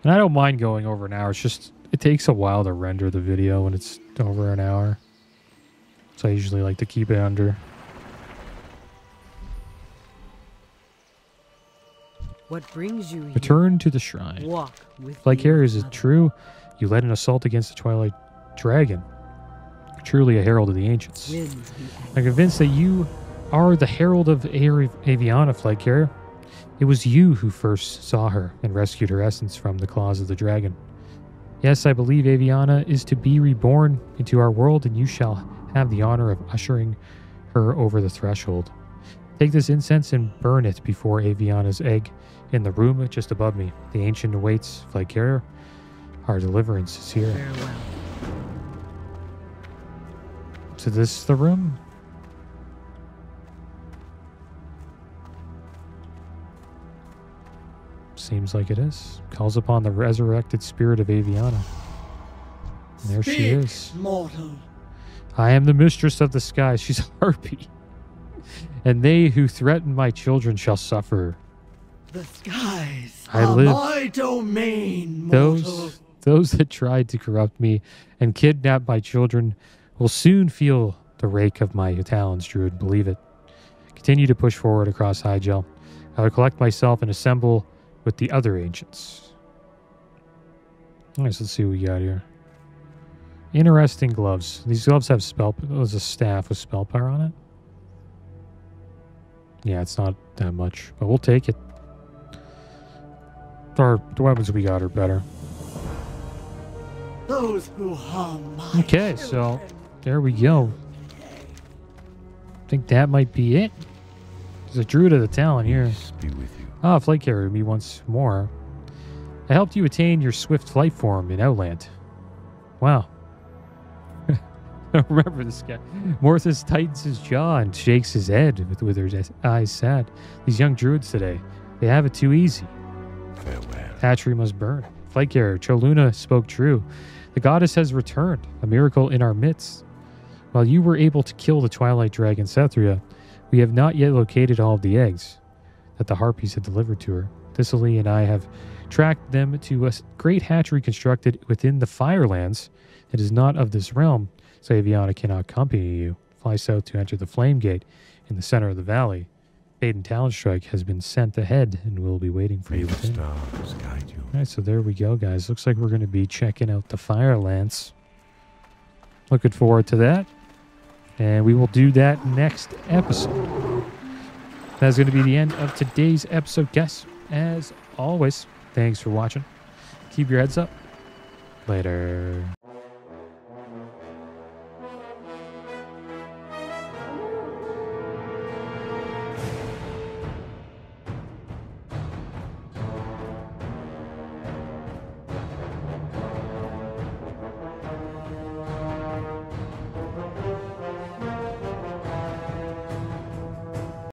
And I don't mind going over an hour. It's just, it takes a while to render the video when it's over an hour. So I usually like to keep it under. What brings you here? Return to the shrine. Walk with Flagcarrier, is it true you led an assault against the Twilight Dragon? Truly a herald of the ancients. I'm convinced that you are the herald of Aviana, Flagcarrier. It was you who first saw her and rescued her essence from the claws of the dragon. Yes, I believe Aviana is to be reborn into our world, and you shall have the honor of ushering her over the threshold. Take this incense and burn it before Aviana's egg in the room just above me. The ancient awaits, Flagcarrier. Our deliverance is here. Farewell. So this is the room? Seems like it is. Calls upon the resurrected spirit of Aviana. And there she is. Mortal. I am the mistress of the sky. She's a harpy. And they who threaten my children shall suffer. The skies I are live. my domain, mortal. Those that tried to corrupt me and kidnap my children will soon feel the rake of my talons, Druid. Believe it. Continue to push forward across Hygel. I will collect myself and assemble with the other ancients. Alright, so let's see what we got here. Interesting gloves. These gloves have spell... There's a staff with spell power on it. Yeah, it's not that much, but we'll take it. The weapons we got are better. Those who harm my Okay, so there we go. I think that might be it. There's a Druid of the Talon here. Peace be with you. Ah, Flagcarrier, me once more. I helped you attain your swift flight form in Outland. Wow. I remember this guy. Morthus tightens his jaw and shakes his head with withered eyes sad. These young druids today, they have it too easy. Farewell. Hatchery must burn. Flagcarrier, Choluna spoke true. The goddess has returned, a miracle in our midst. While you were able to kill the Twilight Dragon Cethria, we have not yet located all of the eggs that the Harpies had delivered to her. Thistly and I have tracked them to a great hatchery constructed within the Firelands. It is not of this realm, so Aviana cannot accompany you. Fly south to enter the Flame Gate in the center of the valley. Baden Talonstrike has been sent ahead and will be waiting for May you the within. stars guide you. All right, so there we go, guys. Looks like we're going to be checking out the Firelands. Looking forward to that. And we will do that next episode. That's going to be the end of today's episode, guys. As always, thanks for watching. Keep your heads up. Later.